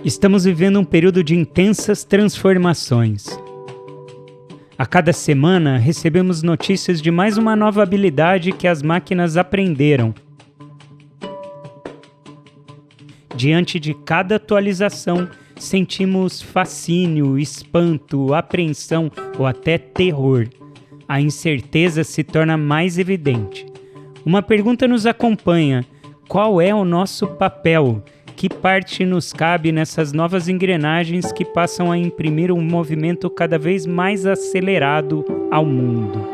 Estamos vivendo um período de intensas transformações. A cada semana recebemos notícias de mais uma nova habilidade que as máquinas aprenderam. Diante de cada atualização, sentimos fascínio, espanto, apreensão ou até terror. A incerteza se torna mais evidente. Uma pergunta nos acompanha: qual é o nosso papel? Que parte nos cabe nessas novas engrenagens que passam a imprimir um movimento cada vez mais acelerado ao mundo?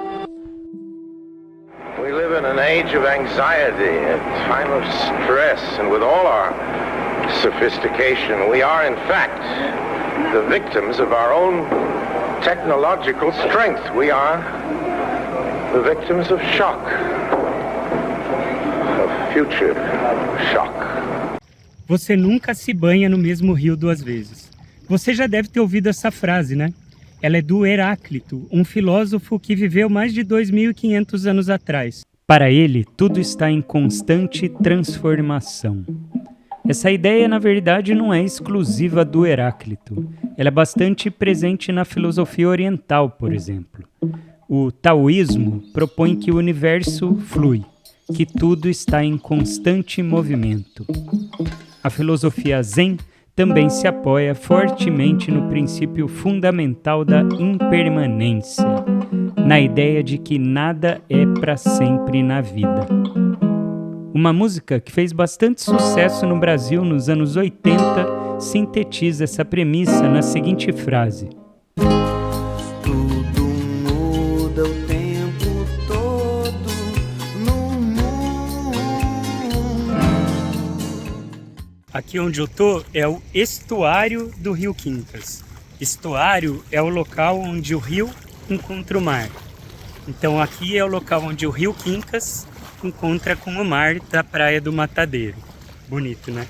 We live in an age of anxiety, a time of stress, and with all our sophistication, we are in fact the victims of our own technological strength. We are the victims of shock, of future shock. Você nunca se banha no mesmo rio duas vezes. Você já deve ter ouvido essa frase, né? Ela é do Heráclito, um filósofo que viveu mais de 2.500 anos atrás. Para ele, tudo está em constante transformação. Essa ideia, na verdade, não é exclusiva do Heráclito. Ela é bastante presente na filosofia oriental, por exemplo. O taoísmo propõe que o universo flui, que tudo está em constante movimento. A filosofia Zen também se apoia fortemente no princípio fundamental da impermanência, na ideia de que nada é para sempre na vida. Uma música que fez bastante sucesso no Brasil nos anos 80 sintetiza essa premissa na seguinte frase: tudo muda o tempo todo no mundo. Aqui onde eu tô é o estuário do Rio Quincas. Estuário é o local onde o rio encontra o mar. Então aqui é o local onde o Rio Quincas encontra com o mar da Praia do Matadeiro. Bonito, né?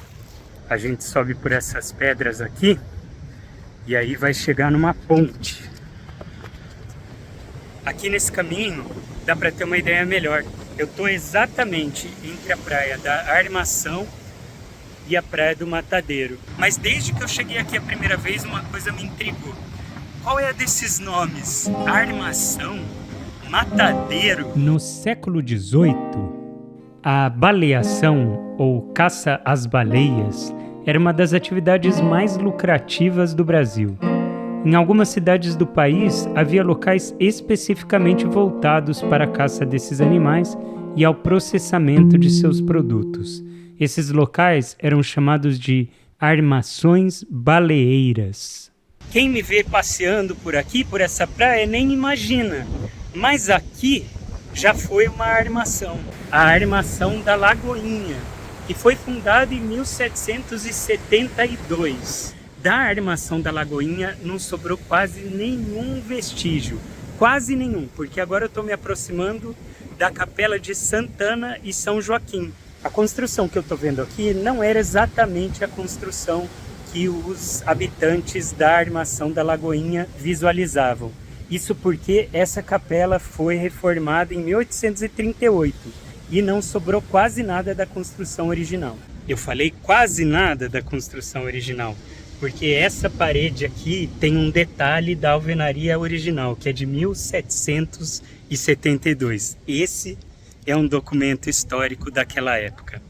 A gente sobe por essas pedras aqui e aí vai chegar numa ponte. Aqui nesse caminho dá para ter uma ideia melhor. Eu estou exatamente entre a Praia da Armação e a Praia do Matadeiro. Mas desde que eu cheguei aqui a primeira vez, uma coisa me intrigou. Qual é a desses nomes? Armação? Matadeiro? No século XVIII, a baleação, ou caça às baleias, era uma das atividades mais lucrativas do Brasil. Em algumas cidades do país, havia locais especificamente voltados para a caça desses animais e ao processamento de seus produtos. Esses locais eram chamados de armações baleeiras. Quem me vê passeando por aqui, por essa praia, nem imagina. Mas aqui já foi uma armação, a Armação da Lagoinha, que foi fundada em 1772. Da Armação da Lagoinha não sobrou quase nenhum vestígio, quase nenhum, porque agora eu estou me aproximando da Capela de Santana e São Joaquim. A construção que eu estou vendo aqui não era exatamente a construção que os habitantes da Armação da Lagoinha visualizavam. Isso porque essa capela foi reformada em 1838 e não sobrou quase nada da construção original. Eu falei quase nada da construção original, porque essa parede aqui tem um detalhe da alvenaria original, que é de 1772. Esse é um documento histórico daquela época.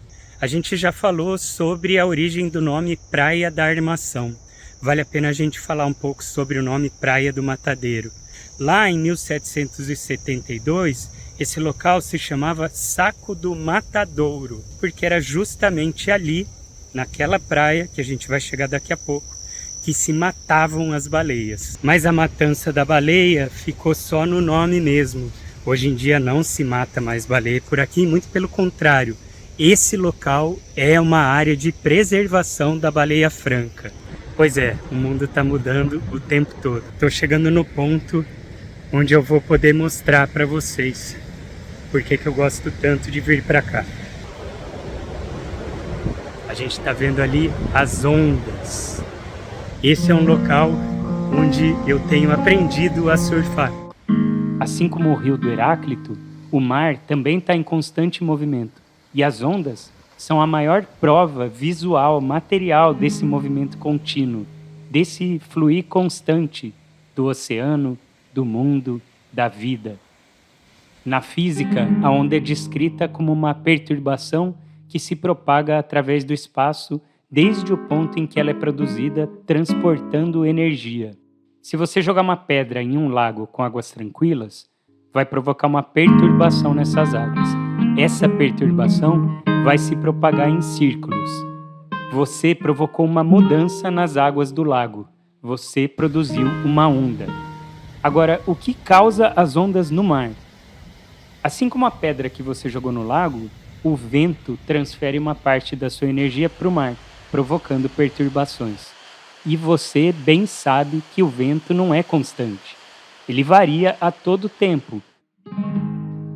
A gente já falou sobre a origem do nome Praia da Armação. Vale a pena a gente falar um pouco sobre o nome Praia do Matadeiro. Lá em 1772, esse local se chamava Saco do Matadouro, porque era justamente ali, naquela praia, que a gente vai chegar daqui a pouco, que se matavam as baleias. Mas a matança da baleia ficou só no nome mesmo. Hoje em dia não se mata mais baleia por aqui, muito pelo contrário. Esse local é uma área de preservação da baleia franca. Pois é, o mundo está mudando o tempo todo. Estou chegando no ponto onde eu vou poder mostrar para vocês por que eu gosto tanto de vir para cá. A gente está vendo ali as ondas. Esse é um local onde eu tenho aprendido a surfar. Assim como o rio do Heráclito, o mar também está em constante movimento. E as ondas são a maior prova visual, material desse movimento contínuo, desse fluir constante do oceano, do mundo, da vida. Na física, a onda é descrita como uma perturbação que se propaga através do espaço desde o ponto em que ela é produzida, transportando energia. Se você jogar uma pedra em um lago com águas tranquilas, vai provocar uma perturbação nessas águas. Essa perturbação vai se propagar em círculos. Você provocou uma mudança nas águas do lago. Você produziu uma onda. Agora, o que causa as ondas no mar? Assim como a pedra que você jogou no lago, o vento transfere uma parte da sua energia para o mar, provocando perturbações. E você bem sabe que o vento não é constante. Ele varia a todo tempo.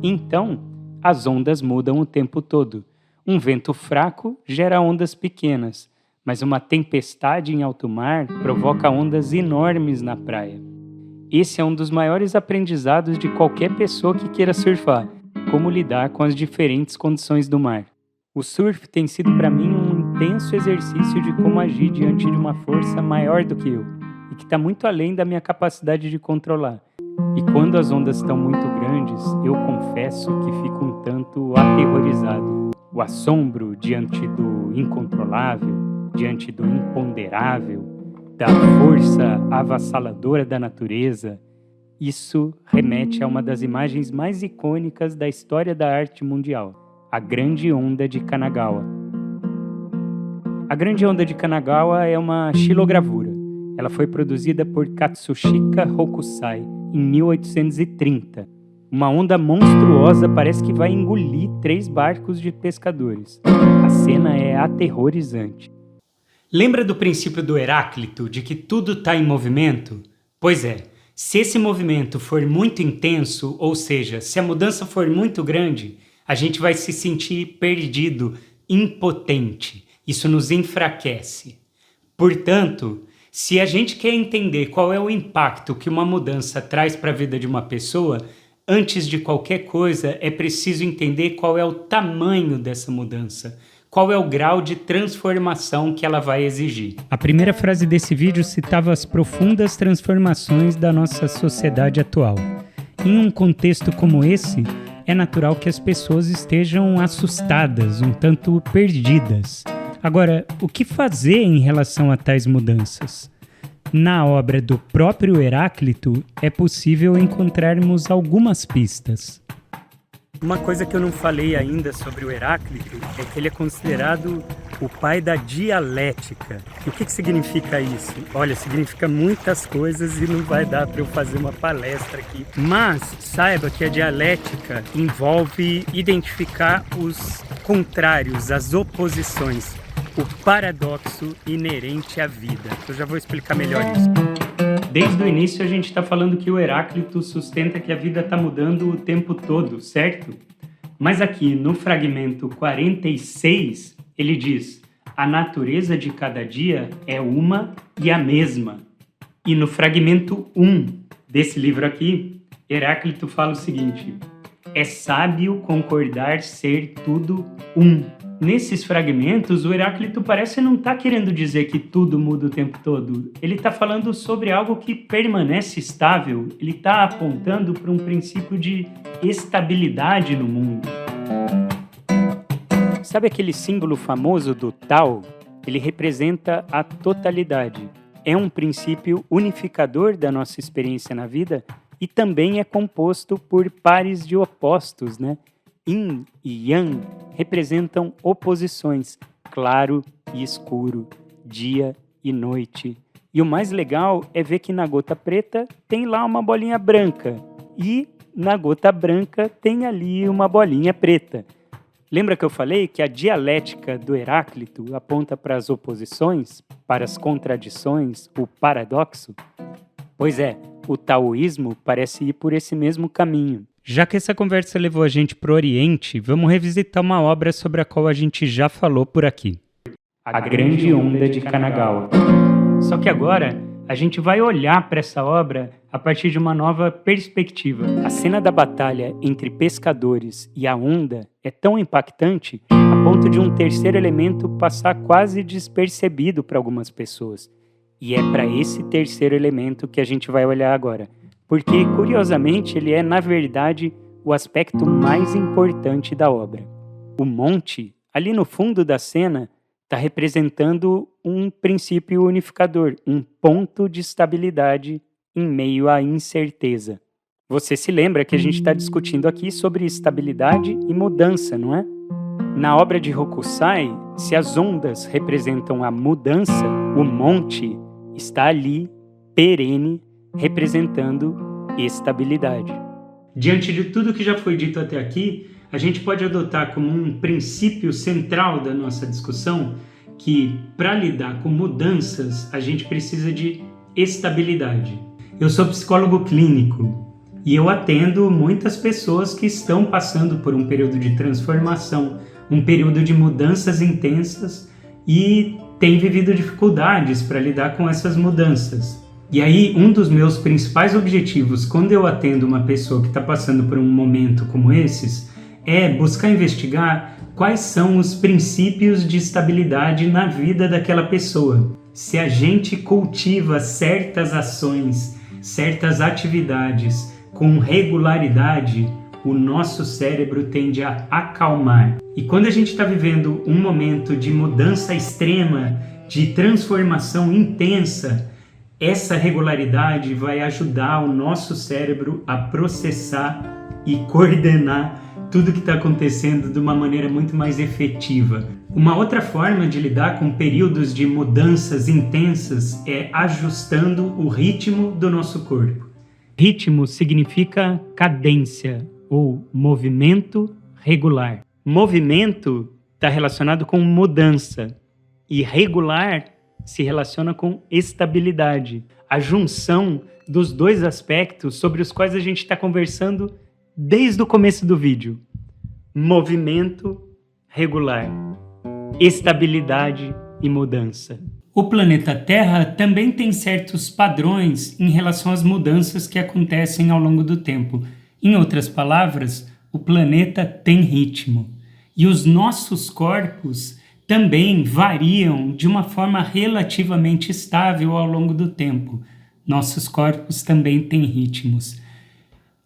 Então, as ondas mudam o tempo todo. Um vento fraco gera ondas pequenas, mas uma tempestade em alto mar provoca ondas enormes na praia. Esse é um dos maiores aprendizados de qualquer pessoa que queira surfar, como lidar com as diferentes condições do mar. O surf tem sido para mim um intenso exercício de como agir diante de uma força maior do que eu, e que está muito além da minha capacidade de controlar. E quando as ondas estão muito grandes, eu confesso que fico um tanto aterrorizado. O assombro diante do incontrolável, diante do imponderável, da força avassaladora da natureza, isso remete a uma das imagens mais icônicas da história da arte mundial, a Grande Onda de Kanagawa. A Grande Onda de Kanagawa é uma xilogravura. Ela foi produzida por Katsushika Hokusai em 1830. Uma onda monstruosa parece que vai engolir 3 barcos de pescadores. A cena é aterrorizante. Lembra do princípio do Heráclito, de que tudo está em movimento? Pois é, se esse movimento for muito intenso, ou seja, se a mudança for muito grande, a gente vai se sentir perdido, impotente. Isso nos enfraquece. Portanto, se a gente quer entender qual é o impacto que uma mudança traz para a vida de uma pessoa, antes de qualquer coisa é preciso entender qual é o tamanho dessa mudança. Qual é o grau de transformação que ela vai exigir? A primeira frase desse vídeo citava as profundas transformações da nossa sociedade atual. Em um contexto como esse, é natural que as pessoas estejam assustadas, um tanto perdidas. Agora, o que fazer em relação a tais mudanças? Na obra do próprio Heráclito, é possível encontrarmos algumas pistas. Uma coisa que eu não falei ainda sobre o Heráclito é que ele é considerado o pai da dialética. E o que significa isso? Olha, significa muitas coisas e não vai dar para eu fazer uma palestra aqui. Mas saiba que a dialética envolve identificar os contrários, as oposições, o paradoxo inerente à vida. Eu já vou explicar melhor isso. Desde o início a gente está falando que o Heráclito sustenta que a vida está mudando o tempo todo, certo? Mas aqui no fragmento 46, ele diz: a natureza de cada dia é uma e a mesma. E no fragmento 1 desse livro aqui, Heráclito fala o seguinte: é sábio concordar ser tudo um. Nesses fragmentos, o Heráclito parece não estar querendo dizer que tudo muda o tempo todo. Ele está falando sobre algo que permanece estável. Ele está apontando para um princípio de estabilidade no mundo. Sabe aquele símbolo famoso do Tao? Ele representa a totalidade. É um princípio unificador da nossa experiência na vida e também é composto por pares de opostos, né? Yin e Yang representam oposições, claro e escuro, dia e noite. E o mais legal é ver que na gota preta tem lá uma bolinha branca e na gota branca tem ali uma bolinha preta. Lembra que eu falei que a dialética do Heráclito aponta para as oposições, para as contradições, o paradoxo? Pois é, o taoísmo parece ir por esse mesmo caminho. Já que essa conversa levou a gente para o Oriente, vamos revisitar uma obra sobre a qual a gente já falou por aqui. A Grande Onda de Kanagawa. Só que agora a gente vai olhar para essa obra a partir de uma nova perspectiva. A cena da batalha entre pescadores e a onda é tão impactante a ponto de um terceiro elemento passar quase despercebido para algumas pessoas. E é para esse terceiro elemento que a gente vai olhar agora, porque, curiosamente, ele é, na verdade, o aspecto mais importante da obra. O monte, ali no fundo da cena, está representando um princípio unificador, um ponto de estabilidade em meio à incerteza. Você se lembra que a gente está discutindo aqui sobre estabilidade e mudança, não é? Na obra de Hokusai, se as ondas representam a mudança, o monte está ali, perene, representando estabilidade. Diante de tudo que já foi dito até aqui, a gente pode adotar como um princípio central da nossa discussão que, para lidar com mudanças, a gente precisa de estabilidade. Eu sou psicólogo clínico e eu atendo muitas pessoas que estão passando por um período de transformação, um período de mudanças intensas e têm vivido dificuldades para lidar com essas mudanças. E aí, um dos meus principais objetivos quando eu atendo uma pessoa que está passando por um momento como esses é buscar investigar quais são os princípios de estabilidade na vida daquela pessoa. Se a gente cultiva certas ações, certas atividades com regularidade, o nosso cérebro tende a acalmar. E quando a gente está vivendo um momento de mudança extrema, de transformação intensa, essa regularidade vai ajudar o nosso cérebro a processar e coordenar tudo que está acontecendo de uma maneira muito mais efetiva. Uma outra forma de lidar com períodos de mudanças intensas é ajustando o ritmo do nosso corpo. Ritmo significa cadência ou movimento regular. Movimento está relacionado com mudança e regular se relaciona com estabilidade. A junção dos dois aspectos sobre os quais a gente está conversando desde o começo do vídeo. Movimento regular, estabilidade e mudança. O planeta Terra também tem certos padrões em relação às mudanças que acontecem ao longo do tempo. Em outras palavras, o planeta tem ritmo. E os nossos corpos também variam de uma forma relativamente estável ao longo do tempo. Nossos corpos também têm ritmos.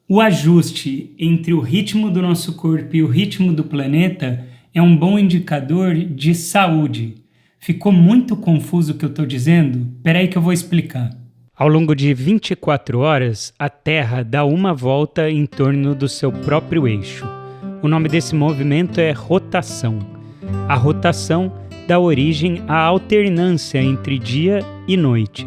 O ajuste entre o ritmo do nosso corpo e o ritmo do planeta é um bom indicador de saúde. Ficou muito confuso o que eu estou dizendo? Espera aí que eu vou explicar. Ao longo de 24 horas, a Terra dá uma volta em torno do seu próprio eixo. O nome desse movimento é rotação. A rotação dá origem à alternância entre dia e noite.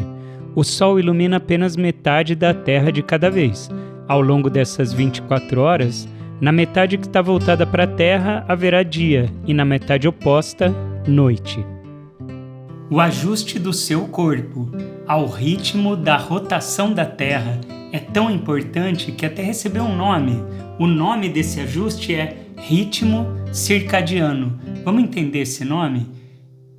O Sol ilumina apenas metade da Terra de cada vez. Ao longo dessas 24 horas, na metade que está voltada para a Terra haverá dia e na metade oposta, noite. O ajuste do seu corpo ao ritmo da rotação da Terra é tão importante que até recebeu um nome. O nome desse ajuste é ritmo circadiano. Vamos entender esse nome?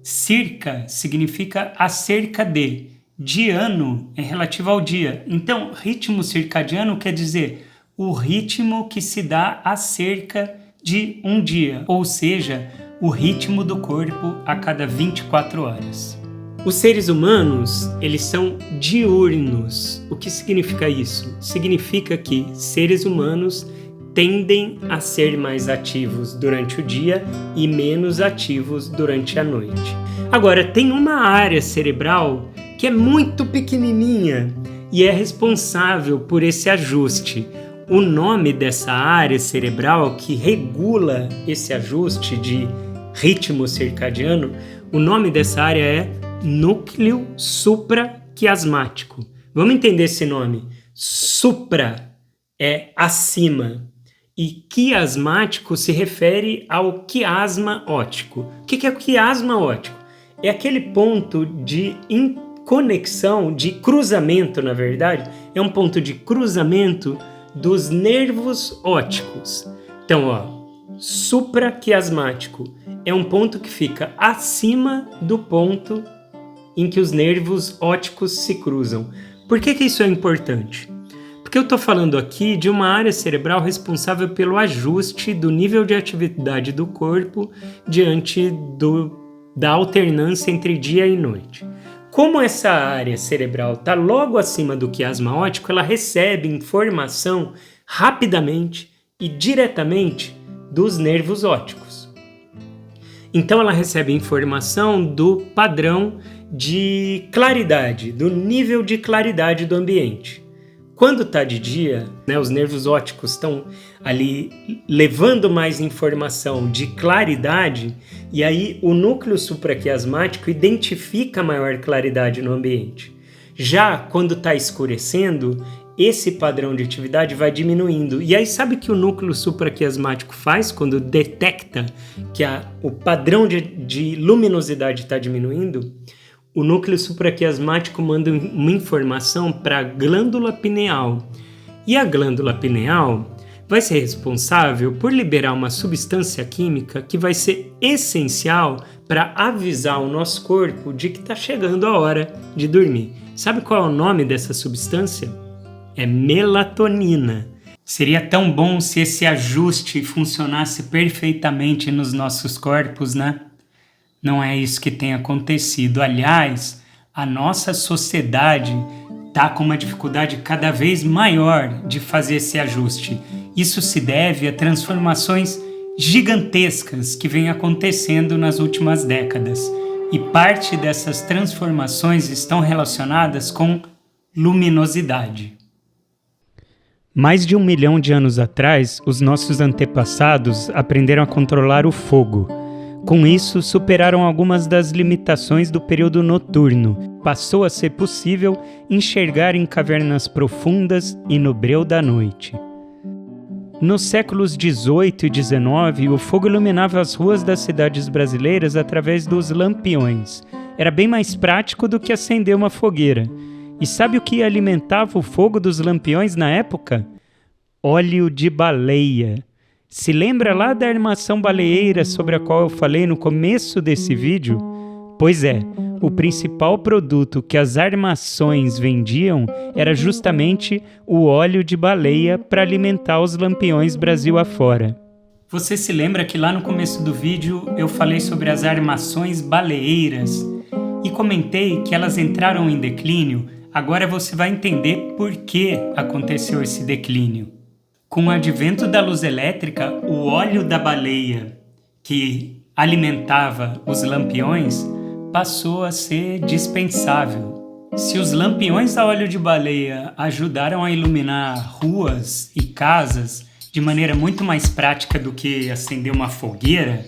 Circa significa acerca de. Diano é relativo ao dia. Então, ritmo circadiano quer dizer o ritmo que se dá acerca de um dia, ou seja, o ritmo do corpo a cada 24 horas. Os seres humanos, eles são diurnos. O que significa isso? Significa que seres humanos tendem a ser mais ativos durante o dia e menos ativos durante a noite. Agora, tem uma área cerebral que é muito pequenininha e é responsável por esse ajuste. O nome dessa área cerebral que regula esse ajuste de ritmo circadiano, o nome dessa área é núcleo supraquiasmático. Vamos entender esse nome. Supra é acima e quiasmático se refere ao quiasma óptico. O que é o quiasma óptico? É aquele ponto de conexão, de cruzamento, na verdade, é um ponto de cruzamento dos nervos ópticos. Então, supraquiasmático é um ponto que fica acima do ponto em que os nervos ópticos se cruzam. Por que isso é importante? Porque eu estou falando aqui de uma área cerebral responsável pelo ajuste do nível de atividade do corpo diante da alternância entre dia e noite. Como essa área cerebral está logo acima do quiasma óptico, ela recebe informação rapidamente e diretamente dos nervos ópticos. Então ela recebe informação do padrão de claridade, do nível de claridade do ambiente. Quando está de dia, os nervos ópticos estão ali levando mais informação de claridade, e aí o núcleo supraquiasmático identifica maior claridade no ambiente. Já quando está escurecendo, esse padrão de atividade vai diminuindo. E aí sabe o que o núcleo supraquiasmático faz quando detecta que o padrão de luminosidade está diminuindo? O núcleo supraquiasmático manda uma informação para a glândula pineal. E a glândula pineal vai ser responsável por liberar uma substância química que vai ser essencial para avisar o nosso corpo de que está chegando a hora de dormir. Sabe qual é o nome dessa substância? É melatonina. Seria tão bom se esse ajuste funcionasse perfeitamente nos nossos corpos, né? Não é isso que tem acontecido. Aliás, a nossa sociedade está com uma dificuldade cada vez maior de fazer esse ajuste. Isso se deve a transformações gigantescas que vêm acontecendo nas últimas décadas. E parte dessas transformações estão relacionadas com luminosidade. Mais de 1 milhão de anos atrás, os nossos antepassados aprenderam a controlar o fogo. Com isso, superaram algumas das limitações do período noturno. Passou a ser possível enxergar em cavernas profundas e no breu da noite. Nos séculos XVIII e XIX, o fogo iluminava as ruas das cidades brasileiras através dos lampiões. Era bem mais prático do que acender uma fogueira. E sabe o que alimentava o fogo dos lampiões na época? Óleo de baleia. Se lembra lá da armação baleeira sobre a qual eu falei no começo desse vídeo? Pois é, o principal produto que as armações vendiam era justamente o óleo de baleia para alimentar os lampiões Brasil afora. Você se lembra que lá no começo do vídeo eu falei sobre as armações baleeiras e comentei que elas entraram em declínio? Agora você vai entender por que aconteceu esse declínio. Com o advento da luz elétrica, o óleo da baleia, que alimentava os lampiões, passou a ser dispensável. Se os lampiões a óleo de baleia ajudaram a iluminar ruas e casas de maneira muito mais prática do que acender uma fogueira,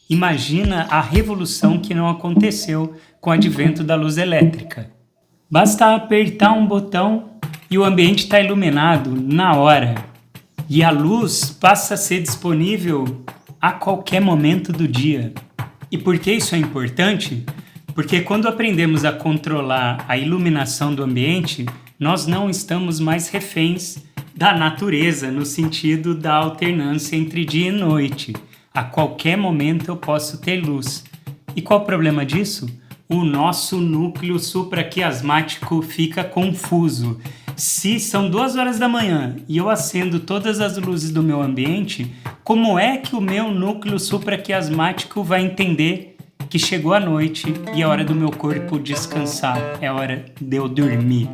imagina a revolução que não aconteceu com o advento da luz elétrica. Basta apertar um botão e o ambiente está iluminado na hora. E a luz passa a ser disponível a qualquer momento do dia. E por que isso é importante? Porque quando aprendemos a controlar a iluminação do ambiente, nós não estamos mais reféns da natureza, no sentido da alternância entre dia e noite. A qualquer momento eu posso ter luz. E qual o problema disso? O nosso núcleo supraquiasmático fica confuso. Se são 2 horas da manhã e eu acendo todas as luzes do meu ambiente, como é que o meu núcleo supraquiasmático vai entender que chegou a noite e é hora do meu corpo descansar, é hora de eu dormir?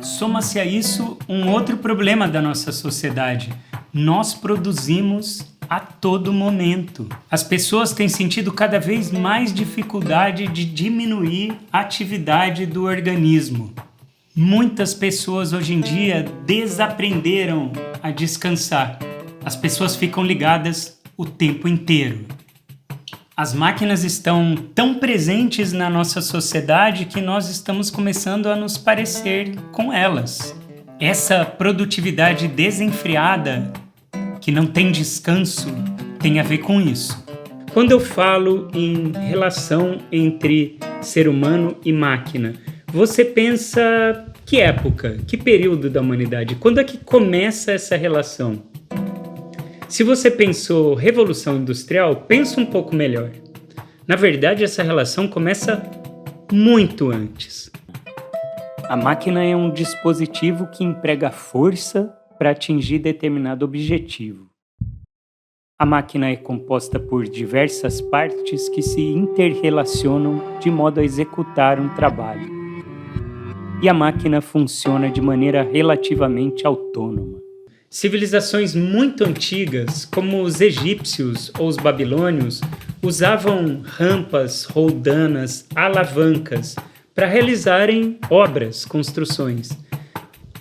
Soma-se a isso um outro problema da nossa sociedade. Nós produzimos a todo momento. As pessoas têm sentido cada vez mais dificuldade de diminuir a atividade do organismo. Muitas pessoas hoje em dia desaprenderam a descansar. As pessoas ficam ligadas o tempo inteiro. As máquinas estão tão presentes na nossa sociedade que nós estamos começando a nos parecer com elas. Essa produtividade desenfreada, que não tem descanso, tem a ver com isso. Quando eu falo em relação entre ser humano e máquina, você pensa que época, que período da humanidade? Quando é que começa essa relação? Se você pensou Revolução Industrial, pensa um pouco melhor. Na verdade, essa relação começa muito antes. A máquina é um dispositivo que emprega força para atingir determinado objetivo. A máquina é composta por diversas partes que se interrelacionam de modo a executar um trabalho. E a máquina funciona de maneira relativamente autônoma. Civilizações muito antigas, como os egípcios ou os babilônios, usavam rampas, roldanas, alavancas para realizarem obras, construções.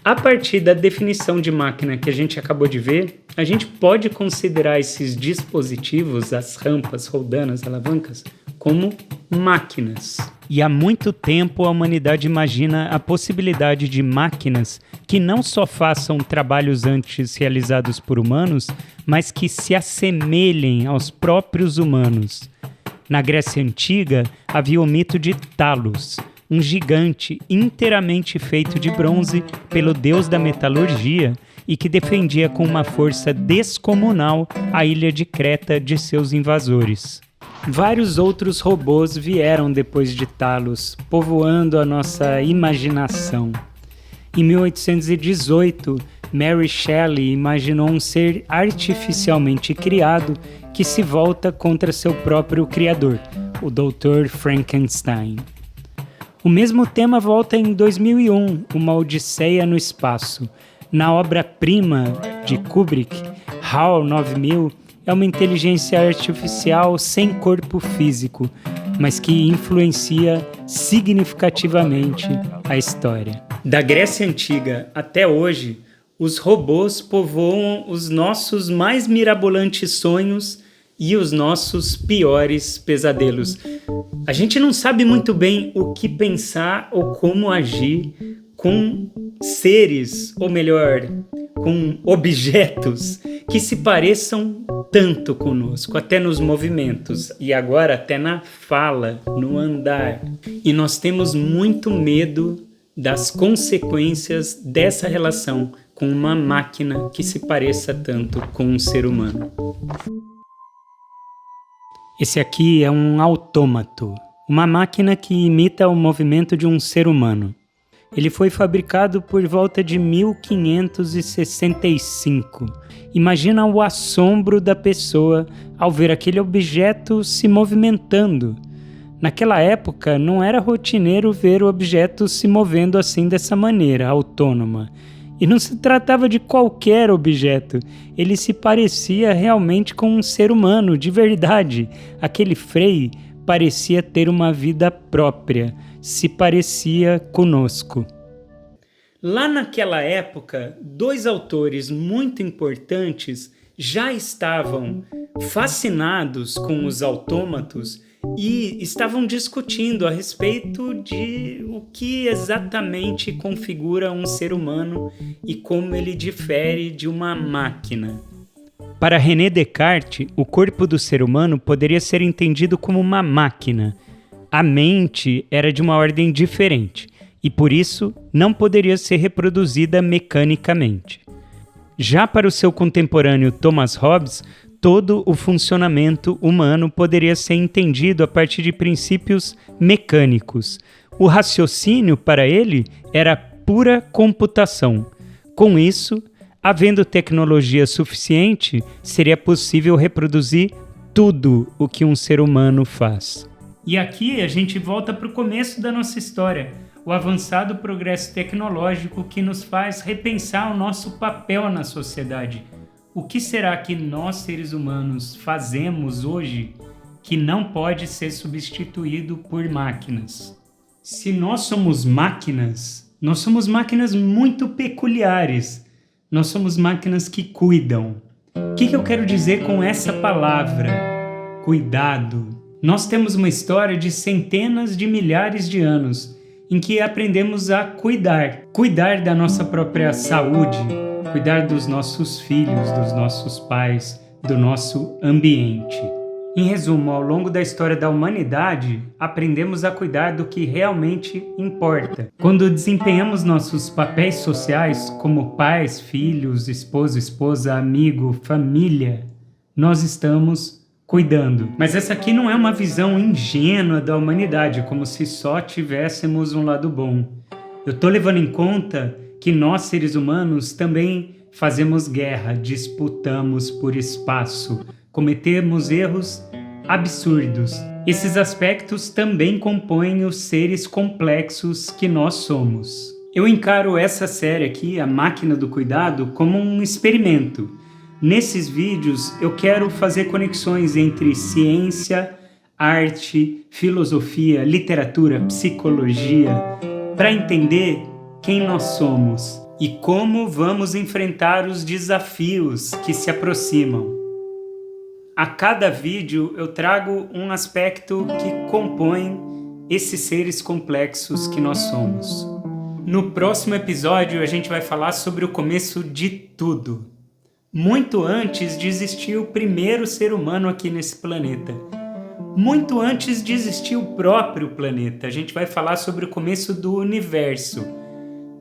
A partir da definição de máquina que a gente acabou de ver, a gente pode considerar esses dispositivos, as rampas, roldanas, alavancas, como máquinas. E há muito tempo a humanidade imagina a possibilidade de máquinas que não só façam trabalhos antes realizados por humanos, mas que se assemelhem aos próprios humanos. Na Grécia Antiga, havia o mito de Talos, um gigante inteiramente feito de bronze pelo deus da metalurgia e que defendia com uma força descomunal a ilha de Creta de seus invasores. Vários outros robôs vieram depois de Talos, povoando a nossa imaginação. Em 1818, Mary Shelley imaginou um ser artificialmente criado que se volta contra seu próprio criador, o Dr. Frankenstein. O mesmo tema volta em 2001, Uma Odisseia no Espaço. Na obra-prima de Kubrick, HAL 9000, é uma inteligência artificial sem corpo físico, mas que influencia significativamente a história. Da Grécia Antiga até hoje, os robôs povoam os nossos mais mirabolantes sonhos e os nossos piores pesadelos. A gente não sabe muito bem o que pensar ou como agir com seres, ou melhor, com objetos que se pareçam tanto conosco, até nos movimentos e agora até na fala, no andar. E nós temos muito medo das consequências dessa relação com uma máquina que se pareça tanto com um ser humano. Esse aqui é um autômato, uma máquina que imita o movimento de um ser humano. Ele foi fabricado por volta de 1565. Imagina o assombro da pessoa ao ver aquele objeto se movimentando. Naquela época, não era rotineiro ver o objeto se movendo assim dessa maneira, autônoma. E não se tratava de qualquer objeto. Ele se parecia realmente com um ser humano, de verdade. Aquele Frei parecia ter uma vida própria. Se parecia conosco. Lá naquela época, dois autores muito importantes já estavam fascinados com os autômatos e estavam discutindo a respeito de o que exatamente configura um ser humano e como ele difere de uma máquina. Para René Descartes, o corpo do ser humano poderia ser entendido como uma máquina. A mente era de uma ordem diferente e, por isso, não poderia ser reproduzida mecanicamente. Já para o seu contemporâneo Thomas Hobbes, todo o funcionamento humano poderia ser entendido a partir de princípios mecânicos. O raciocínio, para ele, era pura computação. Com isso, havendo tecnologia suficiente, seria possível reproduzir tudo o que um ser humano faz. E aqui a gente volta para o começo da nossa história, o avançado progresso tecnológico que nos faz repensar o nosso papel na sociedade. O que será que nós, seres humanos, fazemos hoje que não pode ser substituído por máquinas? Se nós somos máquinas muito peculiares. Nós somos máquinas que cuidam. O que eu quero dizer com essa palavra? Cuidado. Nós temos uma história de centenas de milhares de anos em que aprendemos a cuidar. Cuidar da nossa própria saúde, cuidar dos nossos filhos, dos nossos pais, do nosso ambiente. Em resumo, ao longo da história da humanidade, aprendemos a cuidar do que realmente importa. Quando desempenhamos nossos papéis sociais como pais, filhos, esposo, esposa, amigo, família, nós estamos cuidando. Mas essa aqui não é uma visão ingênua da humanidade, como se só tivéssemos um lado bom. Eu estou levando em conta que nós, seres humanos, também fazemos guerra, disputamos por espaço, cometemos erros absurdos. Esses aspectos também compõem os seres complexos que nós somos. Eu encaro essa série aqui, A Máquina do Cuidado, como um experimento. Nesses vídeos eu quero fazer conexões entre ciência, arte, filosofia, literatura, psicologia, para entender quem nós somos e como vamos enfrentar os desafios que se aproximam. A cada vídeo eu trago um aspecto que compõe esses seres complexos que nós somos. No próximo episódio a gente vai falar sobre o começo de tudo. Muito antes de existir o primeiro ser humano aqui nesse planeta. Muito antes de existir o próprio planeta. A gente vai falar sobre o começo do universo.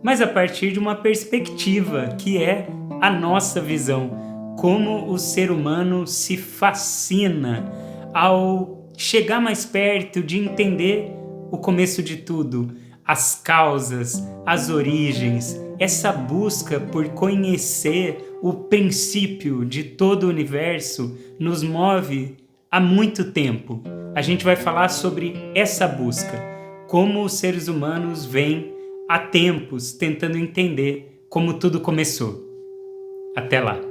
Mas a partir de uma perspectiva que é a nossa visão. Como o ser humano se fascina ao chegar mais perto de entender o começo de tudo. As causas, as origens, essa busca por conhecer o princípio de todo o universo nos move há muito tempo. A gente vai falar sobre essa busca, como os seres humanos vêm há tempos tentando entender como tudo começou. Até lá!